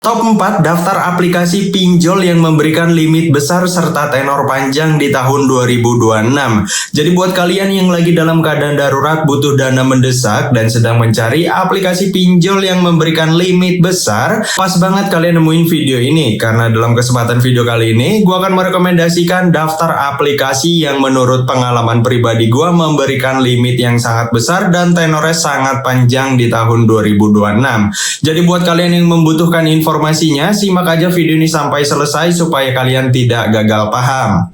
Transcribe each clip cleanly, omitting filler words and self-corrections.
Top 4 daftar aplikasi pinjol yang memberikan limit besar serta tenor panjang di tahun 2026. Jadi buat kalian yang lagi dalam keadaan darurat, butuh dana mendesak, dan sedang mencari aplikasi pinjol yang memberikan limit besar, pas banget kalian nemuin video ini. Karena dalam kesempatan video kali ini, gue akan merekomendasikan daftar aplikasi yang menurut pengalaman pribadi gue memberikan limit yang sangat besar dan tenornya sangat panjang di tahun 2026. Jadi buat kalian yang membutuhkan informasinya, simak aja video ini sampai selesai supaya kalian tidak gagal paham.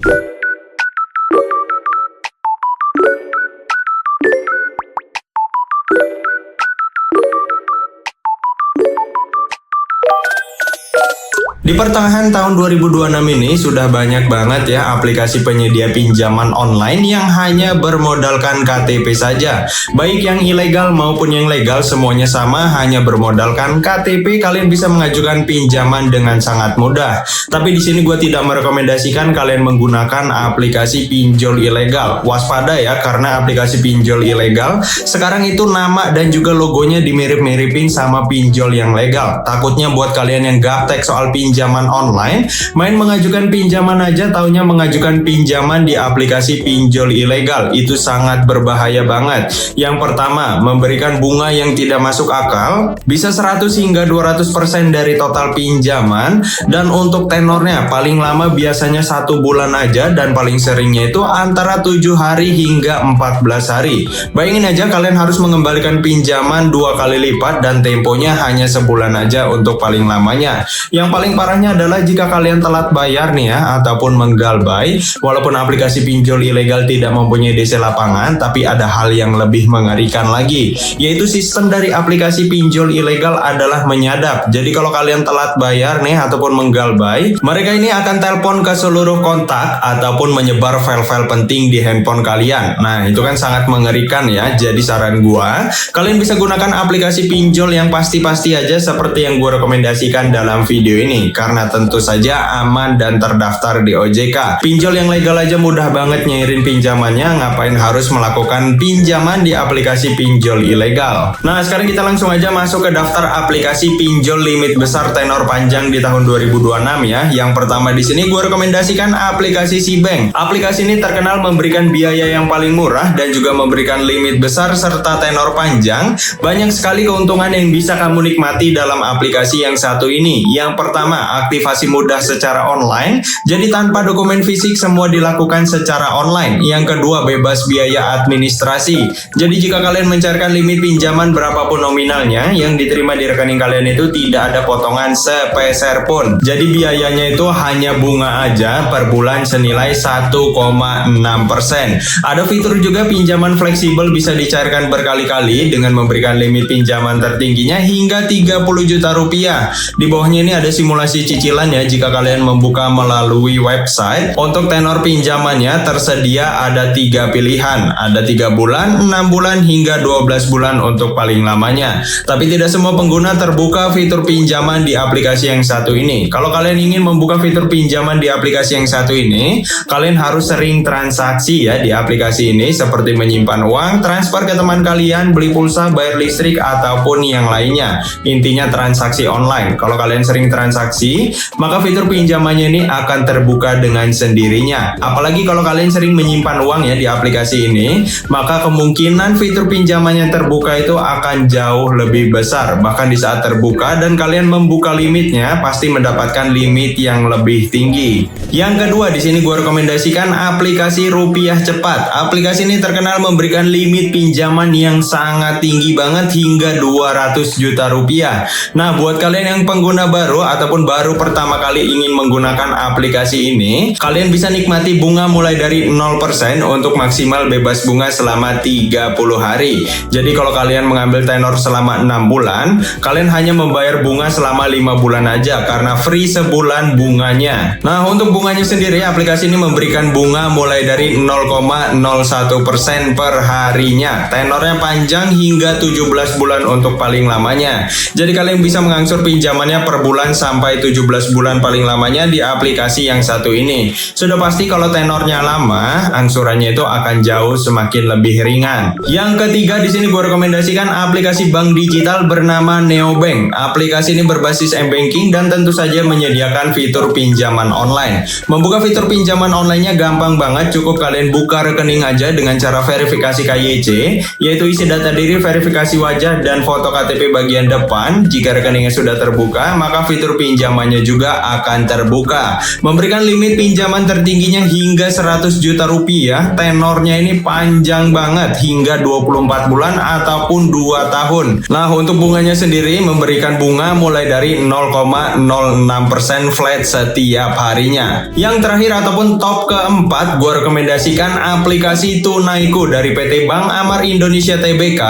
Di pertengahan tahun 2026 ini sudah banyak banget ya aplikasi penyedia pinjaman online yang hanya bermodalkan KTP saja. Baik yang ilegal maupun yang legal, semuanya sama, hanya bermodalkan KTP. Kalian bisa mengajukan pinjaman dengan sangat mudah. Tapi di sini gue tidak merekomendasikan kalian menggunakan aplikasi pinjol ilegal. Waspada ya, karena aplikasi pinjol ilegal sekarang itu nama dan juga logonya dimirip-miripin sama pinjol yang legal. Takutnya buat kalian yang gaptek soal pinjaman online, main mengajukan pinjaman aja taunya mengajukan pinjaman di aplikasi pinjol ilegal. Itu sangat berbahaya banget. Yang pertama, memberikan bunga yang tidak masuk akal, bisa 100 hingga 200% dari total pinjaman, dan untuk tenornya paling lama biasanya 1 bulan aja, dan paling seringnya itu antara 7 hari hingga 14 hari. Bayangin aja kalian harus mengembalikan pinjaman 2 kali lipat dan temponya hanya sebulan aja untuk paling lamanya. Yang paling parahnya adalah jika kalian telat bayar nih ya, ataupun menggalbay. Walaupun aplikasi pinjol ilegal tidak mempunyai DC lapangan, tapi ada hal yang lebih mengerikan lagi, yaitu sistem dari aplikasi pinjol ilegal adalah menyadap. Jadi kalau kalian telat bayar nih ataupun menggalbay, mereka ini akan telepon ke seluruh kontak ataupun menyebar file-file penting di handphone kalian. Nah, itu kan sangat mengerikan ya. Jadi saran gua, kalian bisa gunakan aplikasi pinjol yang pasti-pasti aja seperti yang gua rekomendasikan dalam video ini, karena tentu saja aman dan terdaftar di OJK. Pinjol yang legal aja mudah banget nyairin pinjamannya, ngapain harus melakukan pinjaman di aplikasi pinjol ilegal. Nah, sekarang kita langsung aja masuk ke daftar aplikasi pinjol limit besar tenor panjang di tahun 2026 ya. Yang pertama di sini gue rekomendasikan aplikasi SeaBank. Aplikasi ini terkenal memberikan biaya yang paling murah dan juga memberikan limit besar serta tenor panjang. Banyak sekali keuntungan yang bisa kamu nikmati dalam aplikasi yang satu ini. Yang pertama, aktivasi mudah secara online, jadi tanpa dokumen fisik semua dilakukan secara online. Yang kedua, bebas biaya administrasi. Jadi jika kalian mencairkan limit pinjaman berapapun nominalnya, yang diterima di rekening kalian itu tidak ada potongan sepeser pun. Jadi biayanya itu hanya bunga aja per bulan senilai 1,6%. Ada fitur juga pinjaman fleksibel, bisa dicairkan berkali-kali dengan memberikan limit pinjaman tertingginya hingga 30 juta rupiah. Di bawahnya ini ada simulasi cicilan ya jika kalian membuka melalui website. Untuk tenor pinjamannya tersedia ada 3 pilihan, ada 3 bulan, 6 bulan hingga 12 bulan untuk paling lamanya. Tapi tidak semua pengguna terbuka fitur pinjaman di aplikasi yang satu ini. Kalau kalian ingin membuka fitur pinjaman di aplikasi yang satu ini, kalian harus sering transaksi ya di aplikasi ini, seperti menyimpan uang, transfer ke teman kalian, beli pulsa, bayar listrik ataupun yang lainnya. Intinya transaksi online. Kalau kalian sering transaksi, maka fitur pinjamannya ini akan terbuka dengan sendirinya. Apalagi kalau kalian sering menyimpan uang ya di aplikasi ini, maka kemungkinan fitur pinjamannya terbuka itu akan jauh lebih besar. Bahkan di saat terbuka dan kalian membuka limitnya, pasti mendapatkan limit yang lebih tinggi. Yang kedua, di sini gue rekomendasikan aplikasi Rupiah Cepat. Aplikasi ini terkenal memberikan limit pinjaman yang sangat tinggi banget hingga 200 juta rupiah. Nah, buat kalian yang pengguna baru ataupun baru pertama kali ingin menggunakan aplikasi ini, kalian bisa nikmati bunga mulai dari 0% untuk maksimal bebas bunga selama 30 hari. Jadi kalau kalian mengambil tenor selama 6 bulan, kalian hanya membayar bunga selama 5 bulan aja karena free sebulan bunganya. Nah, untuk bunganya sendiri, aplikasi ini memberikan bunga mulai dari 0,01% per harinya. Tenornya panjang hingga 17 bulan untuk paling lamanya. Jadi kalian bisa mengangsur pinjamannya per bulan sampai sampai 17 bulan paling lamanya di aplikasi yang satu ini. Sudah pasti kalau tenornya lama, angsurannya itu akan jauh semakin lebih ringan. Yang ketiga di sini gue rekomendasikan aplikasi bank digital bernama Neobank. Aplikasi ini berbasis m-banking dan tentu saja menyediakan fitur pinjaman online. Membuka fitur pinjaman online-nya gampang banget, cukup kalian buka rekening aja dengan cara verifikasi KYC, yaitu isi data diri, verifikasi wajah, dan foto KTP bagian depan. Jika rekeningnya sudah terbuka, maka fitur pinjamannya juga akan terbuka. Memberikan limit pinjaman tertingginya hingga 100 juta rupiah. Tenornya ini panjang banget, hingga 24 bulan ataupun 2 tahun. Nah, untuk bunganya sendiri memberikan bunga mulai dari 0,06% flat setiap harinya. Yang terakhir ataupun top keempat, gue rekomendasikan aplikasi Tunaiku dari PT Bank Amar Indonesia Tbk.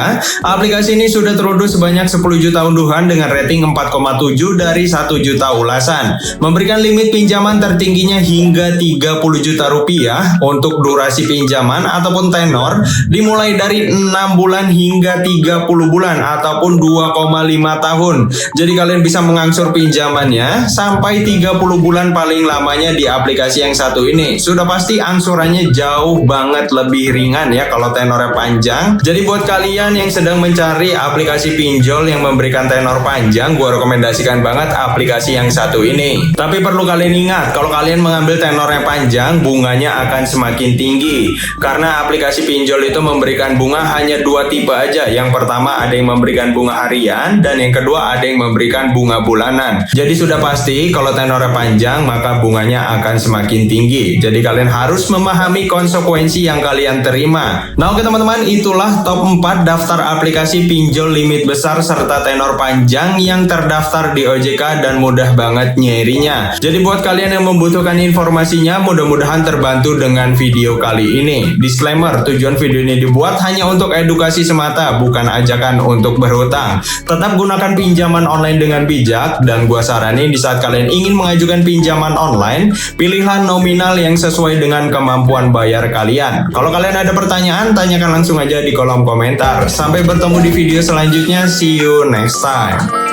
Aplikasi ini sudah terunduh sebanyak 10 juta unduhan dengan rating 4,7 dari 1 juta ulasan. Memberikan limit pinjaman tertingginya hingga 30 juta rupiah. Untuk durasi pinjaman ataupun tenor dimulai dari 6 bulan hingga 30 bulan ataupun 2,5 tahun. Jadi kalian bisa mengangsur pinjamannya sampai 30 bulan paling lamanya di aplikasi yang satu ini. Sudah pasti angsurannya jauh banget lebih ringan ya kalau tenornya panjang. Jadi buat kalian yang sedang mencari aplikasi pinjol yang memberikan tenor panjang, gue rekomendasikan banget aplikasi yang satu ini. Tapi perlu kalian ingat, kalau kalian mengambil tenor yang panjang, bunganya akan semakin tinggi. Karena aplikasi pinjol itu memberikan bunga hanya 2 tipe aja. Yang pertama ada yang memberikan bunga harian, dan yang kedua ada yang memberikan bunga bulanan. Jadi sudah pasti kalau tenornya panjang, maka bunganya akan semakin tinggi. Jadi kalian harus memahami konsekuensi yang kalian terima. Nah oke teman-teman, itulah top 4 daftar aplikasi pinjol limit besar serta tenor panjang yang terdaftar di OJK dan mudah banget nyerinya. Jadi buat kalian yang membutuhkan informasinya, mudah-mudahan terbantu dengan video kali ini. Disclaimer, tujuan video ini dibuat hanya untuk edukasi semata, bukan ajakan untuk berhutang. Tetap gunakan pinjaman online dengan bijak, dan gua saranin di saat kalian ingin mengajukan pinjaman online, pilihlah nominal yang sesuai dengan kemampuan bayar kalian. Kalau kalian ada pertanyaan, tanyakan langsung aja di kolom komentar. Sampai bertemu di video selanjutnya. See you next time.